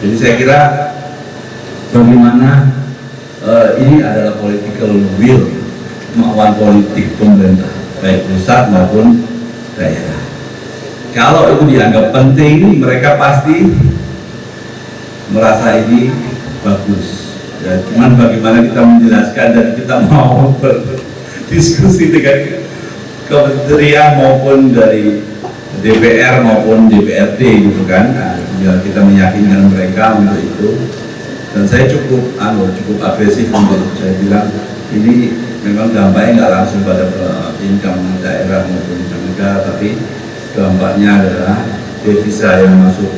Jadi saya kira bagaimana ini adalah political will, kemauan politik pemerintah, baik pusat maupun daerah. Kalau itu dianggap penting, mereka pasti merasa ini bagus. Ya, cuman bagaimana kita menjelaskan dan kita mau berdiskusi dengan kementerian maupun dari DPR maupun DPRD gitu kan. Nah, ya kita meyakinkan mereka untuk itu. Dan saya cukup agresif untuk saya bilang ini memang dampaknya nggak langsung pada income daerah maupun income negara, tapi dampaknya adalah devisa yang masuk.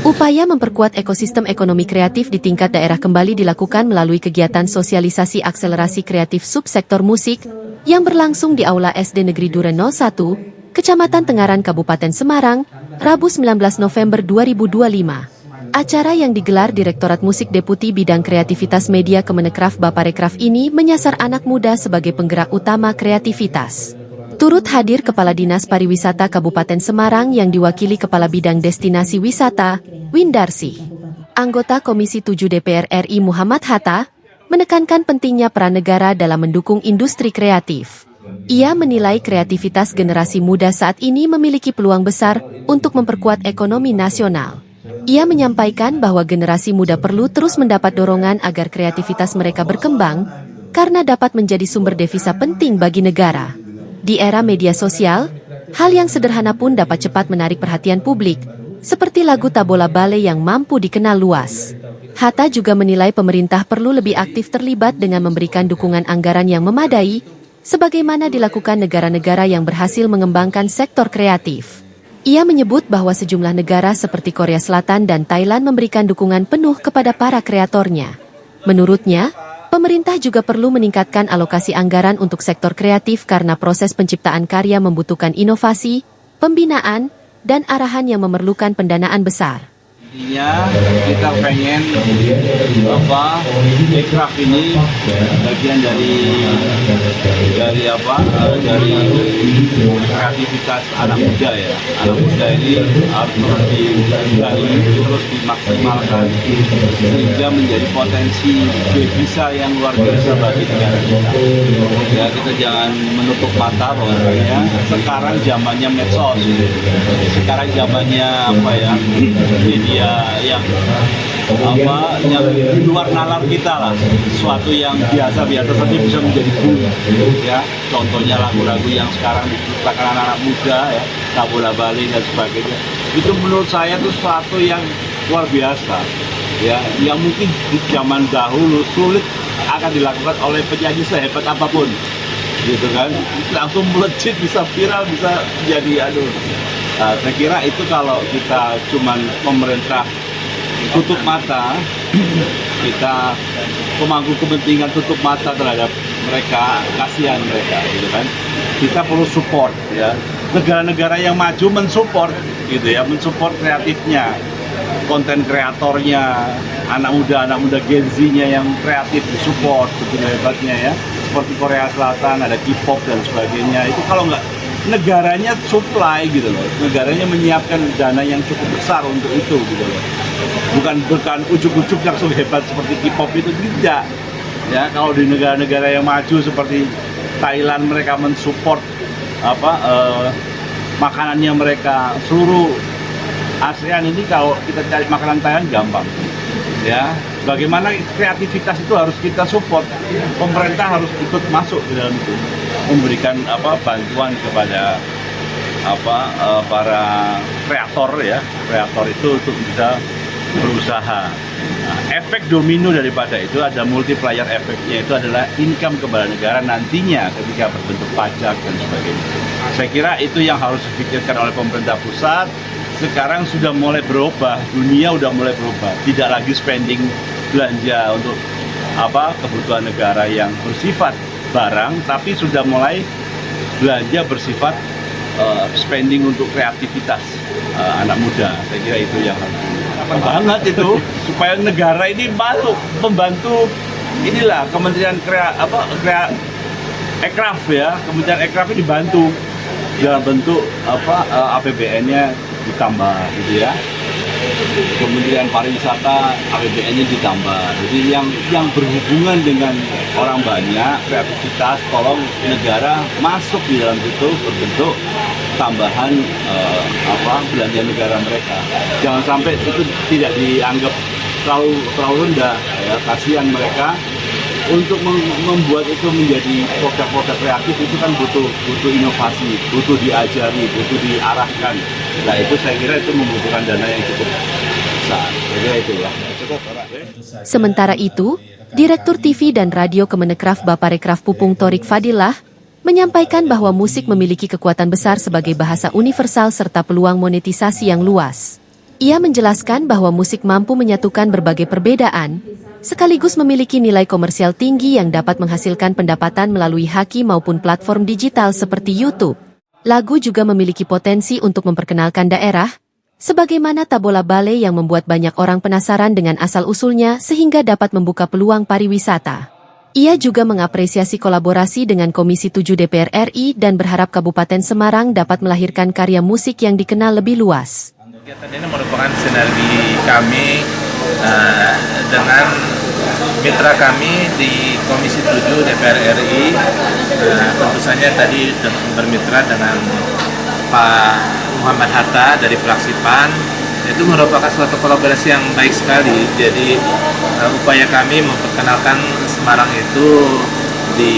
Upaya memperkuat ekosistem ekonomi kreatif di tingkat daerah kembali dilakukan melalui kegiatan sosialisasi akselerasi kreatif subsektor musik yang berlangsung di Aula SD Negeri Duren 01, Kecamatan Tengaran, Kabupaten Semarang, Rabu 19 November 2025. Acara yang digelar Direktorat Musik Deputi Bidang Kreativitas Media Kemenekraf Baparekraf ini menyasar anak muda sebagai penggerak utama kreativitas. Turut hadir Kepala Dinas Pariwisata Kabupaten Semarang yang diwakili Kepala Bidang Destinasi Wisata, Windarsi. Anggota Komisi 7 DPR RI Muhammad Hatta menekankan pentingnya peran negara dalam mendukung industri kreatif. Ia menilai kreativitas generasi muda saat ini memiliki peluang besar untuk memperkuat ekonomi nasional. Ia menyampaikan bahwa generasi muda perlu terus mendapat dorongan agar kreativitas mereka berkembang, karena dapat menjadi sumber devisa penting bagi negara. Di era media sosial, hal yang sederhana pun dapat cepat menarik perhatian publik, seperti lagu Tabola Bale yang mampu dikenal luas. Hatta juga menilai pemerintah perlu lebih aktif terlibat dengan memberikan dukungan anggaran yang memadai, sebagaimana dilakukan negara-negara yang berhasil mengembangkan sektor kreatif. Ia menyebut bahwa sejumlah negara seperti Korea Selatan dan Thailand memberikan dukungan penuh kepada para kreatornya. Menurutnya, pemerintah juga perlu meningkatkan alokasi anggaran untuk sektor kreatif karena proses penciptaan karya membutuhkan inovasi, pembinaan, dan arahan yang memerlukan pendanaan besar. Intinya kita pengen Ekraf ini bagian dari kreativitas anak muda ya. Anak muda ini harus terus digali, terus dimaksimalkan sehingga menjadi potensi devisa yang luar biasa bagi negara kita. Ya, kita jangan menutup mata bahwasanya sekarang zamannya medsos, sekarang zamannya media yang di luar nalar kita lah, sesuatu yang biasa-biasa saja bisa menjadi boom ya. Contohnya lagu-lagu yang sekarang diciptakan anak-anak muda ya, Tabola Bale dan sebagainya, itu menurut saya itu sesuatu yang luar biasa ya, yang mungkin di zaman dahulu sulit akan dilakukan oleh penyanyi sehebat apapun gitu kan, langsung melejit, bisa viral, bisa jadi saya kira itu kalau kita cuman pemerintah tutup mata, kita pemangku kepentingan tutup mata terhadap mereka, kasihan mereka gitu kan. Kita perlu support ya, negara-negara yang maju mensupport gitu ya, mensupport kreatifnya, konten kreatornya, anak muda Gen Z-nya yang kreatif disupport begitu hebatnya ya, seperti Korea Selatan ada K-pop dan sebagainya. Itu kalau nggak negaranya supply gitu loh, negaranya menyiapkan dana yang cukup besar untuk itu gitu loh, bukan ujuk-ujuk langsung hebat seperti K-pop itu, tidak ya. Kalau di negara-negara yang maju seperti Thailand, mereka mensupport makanannya mereka. Seluruh ASEAN ini kalau kita cari makanan Thailand gampang ya. Bagaimana kreativitas itu harus kita support, pemerintah harus ikut masuk di dalam itu, memberikan bantuan kepada para kreator ya, kreator itu untuk bisa berusaha. Nah, efek domino daripada itu ada multiplier efeknya, itu adalah income kepada negara nantinya ketika berbentuk pajak dan sebagainya. Saya kira itu yang harus dipikirkan oleh pemerintah pusat. Sekarang sudah mulai berubah, dunia udah mulai berubah, tidak lagi spending belanja untuk kebutuhan negara yang bersifat barang, tapi sudah mulai belanja bersifat spending untuk kreativitas anak muda. Saya kira itu yang harus banget itu, supaya negara ini membantu inilah Kementerian Ekraf ya, Kementerian Ekraf ini dibantu dalam bentuk APBN-nya ditambah gitu ya. Kementerian Pariwisata APBN-nya ditambah. Jadi yang berhubungan dengan orang banyak, kreativitas, tolong negara masuk di dalam situ berbentuk tambahan belanja negara mereka. Jangan sampai itu tidak dianggap terlalu rendah. Ya, kasihan mereka. Untuk membuat itu menjadi produk-produk kreatif itu kan butuh inovasi, butuh diajari, butuh diarahkan. Nah itu saya kira itu membutuhkan dana yang cukup besar. Jadi itu ya. Sementara itu, Direktur TV dan Radio Kemenekraf Baparekraf Pupung Thorik Fadilah menyampaikan bahwa musik memiliki kekuatan besar sebagai bahasa universal serta peluang monetisasi yang luas. Ia menjelaskan bahwa musik mampu menyatukan berbagai perbedaan, sekaligus memiliki nilai komersial tinggi yang dapat menghasilkan pendapatan melalui haki maupun platform digital seperti YouTube. Lagu juga memiliki potensi untuk memperkenalkan daerah, sebagaimana Tabola Bale yang membuat banyak orang penasaran dengan asal-usulnya sehingga dapat membuka peluang pariwisata. Ia juga mengapresiasi kolaborasi dengan Komisi 7 DPR RI dan berharap Kabupaten Semarang dapat melahirkan karya musik yang dikenal lebih luas. Kegiatan ini merupakan sinergi kami dengan mitra kami di Komisi 7 DPR RI. Tentu saja tadi bermitra dengan Pak Muhammad Hatta dari Fraksi PAN. Itu merupakan suatu kolaborasi yang baik sekali. Jadi upaya kami memperkenalkan Semarang itu di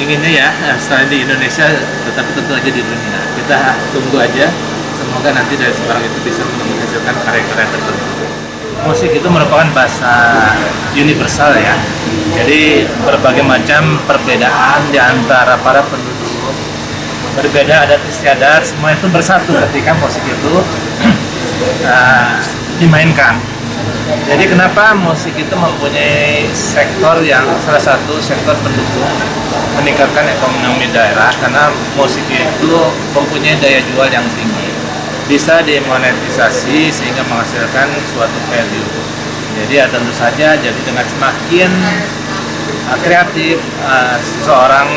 inginnya ya selain di Indonesia, tetapi tentu aja di dunia. Kita tunggu aja, semoga nanti dari Semarang itu bisa menghasilkan karya-karya tertentu. Musik itu merupakan bahasa universal ya, jadi berbagai macam perbedaan di antara para penduduk, berbeda adat istiadat, semua itu bersatu ketika musik itu dimainkan. Jadi kenapa musik itu mempunyai sektor yang salah satu sektor pendukung meningkatkan ekonomi daerah, karena musik itu mempunyai daya jual yang tinggi, bisa dimonetisasi sehingga menghasilkan suatu value. Jadi ya tentu saja, jadi dengan semakin kreatif seorang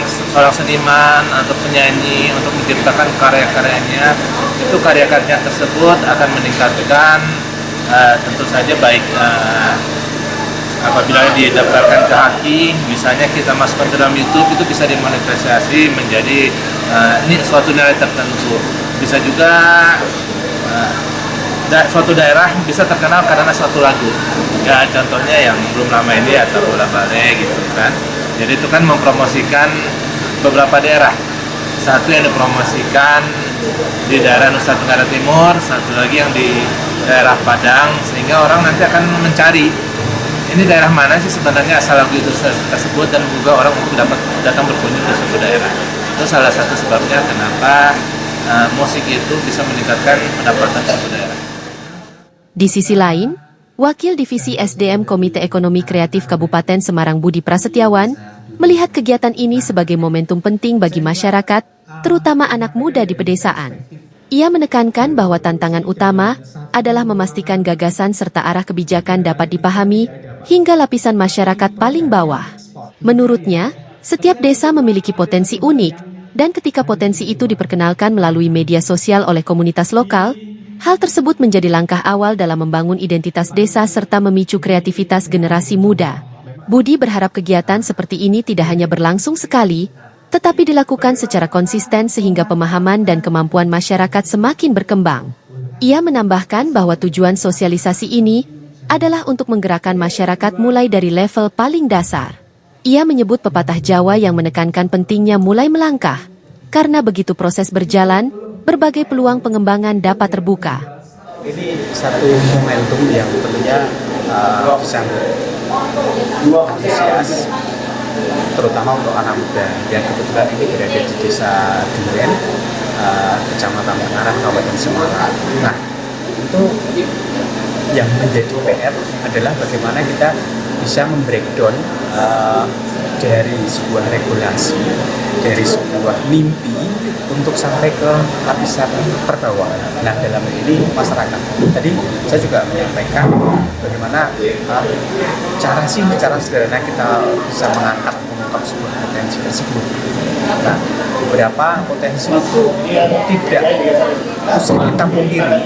seniman atau penyanyi untuk menciptakan karya-karyanya, itu karya-karya tersebut akan meningkatkan tentu saja baik apabila didaftarkan ke haki, misalnya kita masukkan ke dalam YouTube, itu bisa dimonetisasi menjadi ini suatu nilai tertentu. Bisa juga suatu daerah bisa terkenal karena suatu lagu. Ya contohnya yang belum lama ini ya Tabola Bale gitu kan. Jadi itu kan mempromosikan beberapa daerah. Satu yang dipromosikan di daerah Nusa Tenggara Timur, satu lagi yang di daerah Padang, sehingga orang nanti akan mencari ini daerah mana sih sebenarnya asal lagu itu tersebut, dan juga orang untuk dapat datang berkunjung ke suatu daerah. Itu salah satu sebabnya kenapa musik itu bisa meningkatkan pendapatan suatu daerah. Di sisi lain, Wakil Divisi SDM Komite Ekonomi Kreatif Kabupaten Semarang Budi Prasetyawan melihat kegiatan ini sebagai momentum penting bagi masyarakat, terutama anak muda di pedesaan. Ia menekankan bahwa tantangan utama adalah memastikan gagasan serta arah kebijakan dapat dipahami hingga lapisan masyarakat paling bawah. Menurutnya, setiap desa memiliki potensi unik, dan ketika potensi itu diperkenalkan melalui media sosial oleh komunitas lokal, hal tersebut menjadi langkah awal dalam membangun identitas desa serta memicu kreativitas generasi muda. Budi berharap kegiatan seperti ini tidak hanya berlangsung sekali, tetapi dilakukan secara konsisten sehingga pemahaman dan kemampuan masyarakat semakin berkembang. Ia menambahkan bahwa tujuan sosialisasi ini adalah untuk menggerakkan masyarakat mulai dari level paling dasar. Ia menyebut pepatah Jawa yang menekankan pentingnya mulai melangkah, karena begitu proses berjalan, berbagai peluang pengembangan dapat terbuka. Ini satu momentum yang tentunya bisa antusias, terutama untuk anak muda yang kebetulan ini berada di desa Duren, Kecamatan Tenganan, Kabupaten Semarang. Nah, itu yang menjadi PR adalah bagaimana kita bisa membreakdown dari sebuah regulasi, dari sebuah mimpi untuk sampai ke lapisan terbawah. Nah, dalam ini masyarakat. Tadi saya juga menyampaikan bagaimana cara sederhana kita bisa mengangkat mengungkap sebuah potensi tersebut. Nah, beberapa potensi itu tidak usah kita pungkiri,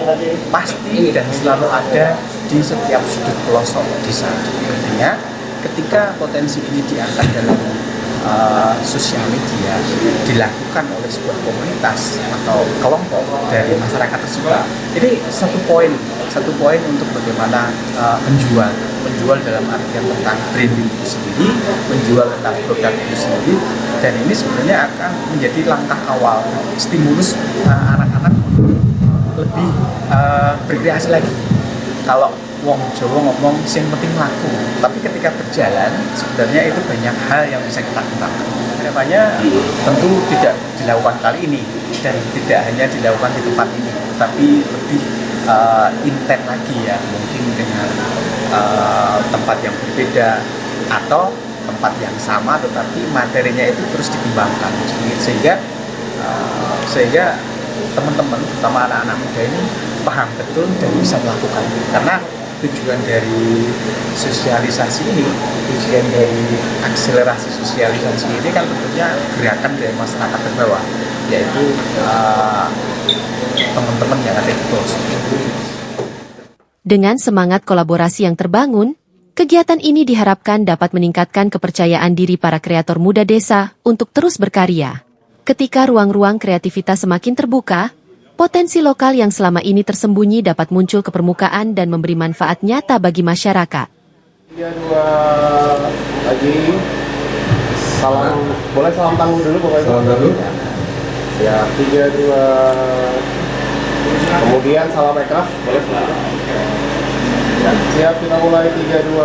pasti dan selalu ada di setiap sudut pelosok desa. Artinya, ketika potensi ini diangkat dalam sosial media, dilakukan oleh sebuah komunitas atau kelompok dari masyarakat tersebut, ini satu poin untuk bagaimana menjual dalam artian tentang branding itu sendiri, menjual tentang produk itu sendiri, dan ini sebenarnya akan menjadi langkah awal stimulus anak-anak lebih berkreasi lagi. Kalau wong Jawa ngomong sing penting laku, tapi ketika berjalan sebenarnya itu banyak hal yang bisa kita kembangkan. Kedepannya tentu tidak dilakukan kali ini dan tidak hanya dilakukan di tempat ini, tapi lebih intens lagi ya, mungkin dengan tempat yang berbeda atau tempat yang sama tetapi materinya itu terus dikembangkan sehingga teman-teman terutama anak-anak muda ini paham betul dan bisa melakukan, karena tujuan dari sosialisasi ini, tujuan dari akselerasi sosialisasi ini kan tentunya gerakan dari masyarakat terbawah, yaitu teman-teman yang ada di pelosok. Dengan semangat kolaborasi yang terbangun, kegiatan ini diharapkan dapat meningkatkan kepercayaan diri para kreator muda desa untuk terus berkarya. Ketika ruang-ruang kreativitas semakin terbuka, potensi lokal yang selama ini tersembunyi dapat muncul ke permukaan dan memberi manfaat nyata bagi masyarakat. 3, 2, lagi. Salam, boleh salam tangguh dulu pokoknya. Salam tangguh. Ya, 3, 2. Kemudian salam ekraf, boleh. Ya, siap, kita mulai 3, 2.